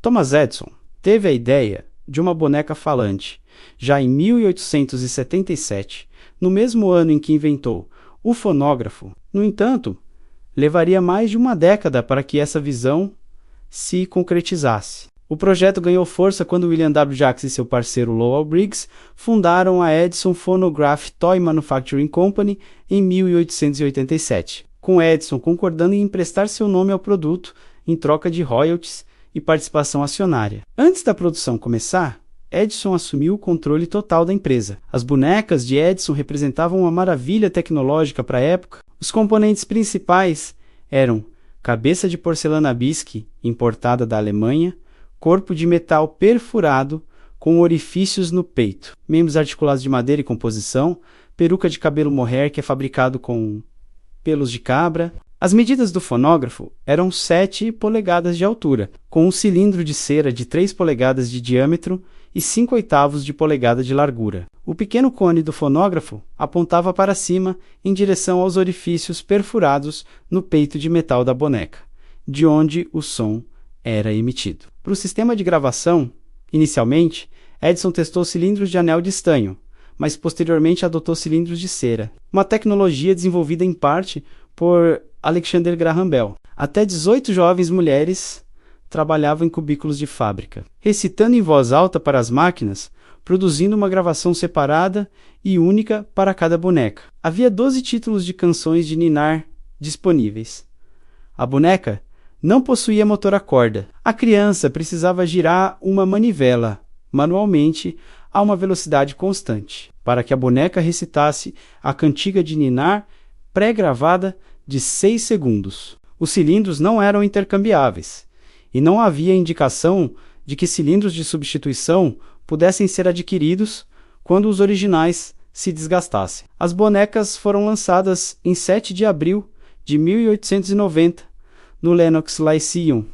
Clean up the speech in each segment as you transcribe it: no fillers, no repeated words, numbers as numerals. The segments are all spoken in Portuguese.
Thomas Edison teve a ideia de uma boneca falante já em 1877, no mesmo ano em que inventou o fonógrafo. No entanto, levaria mais de uma década para que essa visão se concretizasse. O projeto ganhou força quando William W. Jackson e seu parceiro Lowell Briggs fundaram a Edison Phonograph Toy Manufacturing Company em 1887, com Edison concordando em emprestar seu nome ao produto em troca de royalties e participação acionária. Antes da produção começar, Edison assumiu o controle total da empresa. As bonecas de Edison representavam uma maravilha tecnológica para a época. Os componentes principais eram cabeça de porcelana bisque, importada da Alemanha, corpo de metal perfurado com orifícios no peito, membros articulados de madeira e composição, peruca de cabelo mohair que é fabricado com pelos de cabra. As medidas do fonógrafo eram 7 polegadas de altura, com um cilindro de cera de 3 polegadas de diâmetro e 5/8 de polegada de largura. O pequeno cone do fonógrafo apontava para cima em direção aos orifícios perfurados no peito de metal da boneca, de onde o som era emitido. Para o sistema de gravação, inicialmente, Edison testou cilindros de anel de estanho, mas posteriormente adotou cilindros de cera, uma tecnologia desenvolvida em parte por Alexander Graham Bell. Até 18 jovens mulheres trabalhavam em cubículos de fábrica, recitando em voz alta para as máquinas, produzindo uma gravação separada e única para cada boneca. Havia 12 títulos de canções de ninar disponíveis. A boneca não possuía motor a corda. A criança precisava girar uma manivela manualmente a uma velocidade constante, para que a boneca recitasse a cantiga de ninar pré-gravada de 6 segundos. Os cilindros não eram intercambiáveis, e não havia indicação de que cilindros de substituição pudessem ser adquiridos quando os originais se desgastassem. As bonecas foram lançadas em 7 de abril de 1890 no Lenox Lyceum,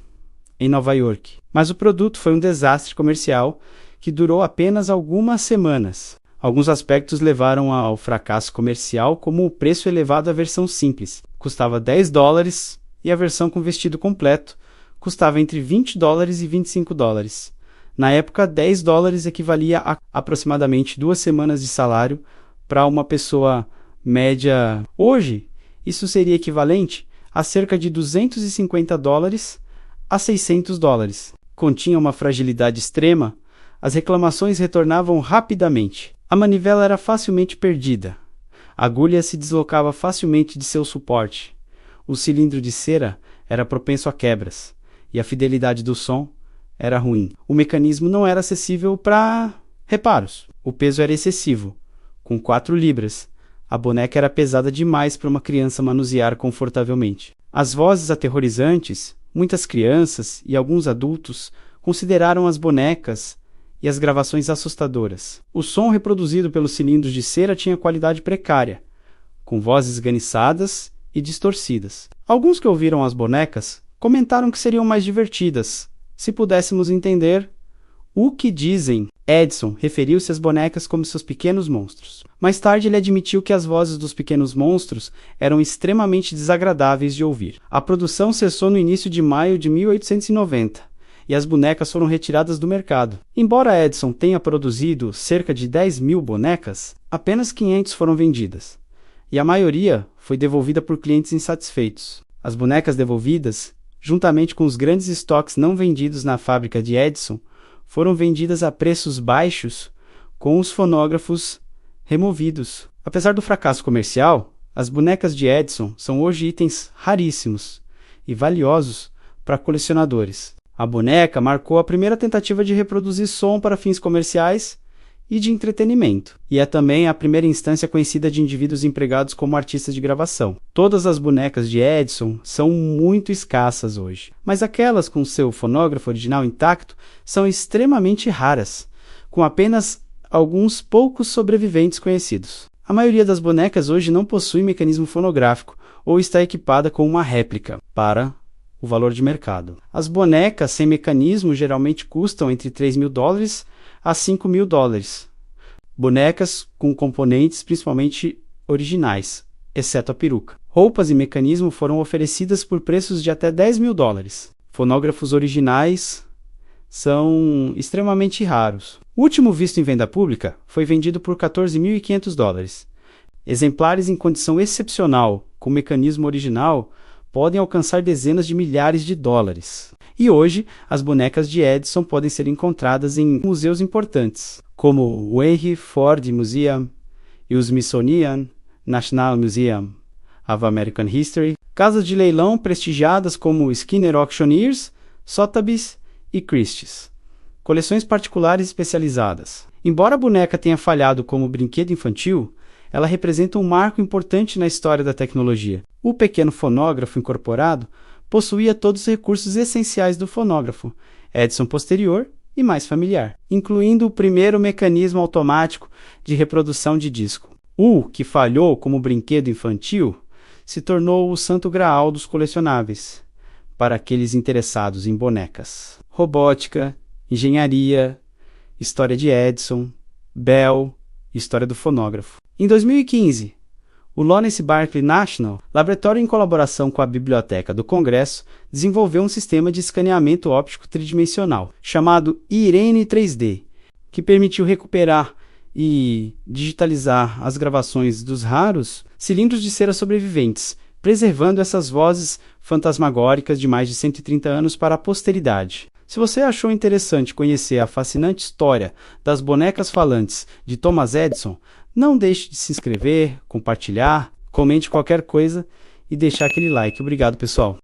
em Nova York. Mas o produto foi um desastre comercial que durou apenas algumas semanas. Alguns aspectos levaram ao fracasso comercial, como o preço elevado da versão simples. Custava $10 e a versão com vestido completo custava entre $20 e $25. Na época, $10 equivalia a aproximadamente 2 semanas de salário para uma pessoa média. Hoje, isso seria equivalente a cerca de $250 a $600. Continha uma fragilidade extrema, as reclamações retornavam rapidamente. A manivela era facilmente perdida. A agulha se deslocava facilmente de seu suporte. O cilindro de cera era propenso a quebras, e a fidelidade do som era ruim. O mecanismo não era acessível para reparos. O peso era excessivo, com 4 libras. A boneca era pesada demais para uma criança manusear confortavelmente. As vozes aterrorizantes, muitas crianças e alguns adultos consideraram as bonecas e as gravações assustadoras. O som reproduzido pelos cilindros de cera tinha qualidade precária, com vozes esganiçadas e distorcidas. Alguns que ouviram as bonecas comentaram que seriam mais divertidas se pudéssemos entender o que dizem. Edison referiu-se às bonecas como seus pequenos monstros. Mais tarde ele admitiu que as vozes dos pequenos monstros eram extremamente desagradáveis de ouvir. A produção cessou no início de maio de 1890 e as bonecas foram retiradas do mercado. Embora Edison tenha produzido cerca de 10.000 bonecas, apenas 500 foram vendidas, e a maioria foi devolvida por clientes insatisfeitos. As bonecas devolvidas, juntamente com os grandes estoques não vendidos na fábrica de Edison, foram vendidas a preços baixos com os fonógrafos removidos. Apesar do fracasso comercial, as bonecas de Edison são hoje itens raríssimos e valiosos para colecionadores. A boneca marcou a primeira tentativa de reproduzir som para fins comerciais e de entretenimento, e é também a primeira instância conhecida de indivíduos empregados como artistas de gravação. Todas as bonecas de Edison são muito escassas hoje, mas aquelas com seu fonógrafo original intacto são extremamente raras, com apenas alguns poucos sobreviventes conhecidos. A maioria das bonecas hoje não possui mecanismo fonográfico ou está equipada com uma réplica para o valor de mercado. As bonecas sem mecanismo geralmente custam entre $3.000 a $5.000. Bonecas com componentes principalmente originais, exceto a peruca. Roupas e mecanismo foram oferecidas por preços de até $10.000. Fonógrafos originais são extremamente raros. O último visto em venda pública foi vendido por $14.500. Exemplares em condição excepcional, com mecanismo original, podem alcançar dezenas de milhares de dólares. E hoje, as bonecas de Edison podem ser encontradas em museus importantes, como o Henry Ford Museum e o Smithsonian National Museum of American History, casas de leilão prestigiadas como Skinner Auctioneers, Sotheby's e Christie's, coleções particulares especializadas. Embora a boneca tenha falhado como brinquedo infantil, ela representa um marco importante na história da tecnologia. O pequeno fonógrafo incorporado possuía todos os recursos essenciais do fonógrafo, Edison posterior e mais familiar, incluindo o primeiro mecanismo automático de reprodução de disco. O que falhou como brinquedo infantil se tornou o santo graal dos colecionáveis, para aqueles interessados em bonecas. Robótica, engenharia, história de Edison, Bell, história do fonógrafo. Em 2015, o Lawrence Berkeley National Laboratory, em colaboração com a Biblioteca do Congresso, desenvolveu um sistema de escaneamento óptico tridimensional, chamado IRINE 3D, que permitiu recuperar e digitalizar as gravações dos raros cilindros de cera sobreviventes, preservando essas vozes fantasmagóricas de mais de 130 anos para a posteridade. Se você achou interessante conhecer a fascinante história das bonecas falantes de Thomas Edison, não deixe de se inscrever, compartilhar, comente qualquer coisa e deixar aquele like. Obrigado, pessoal!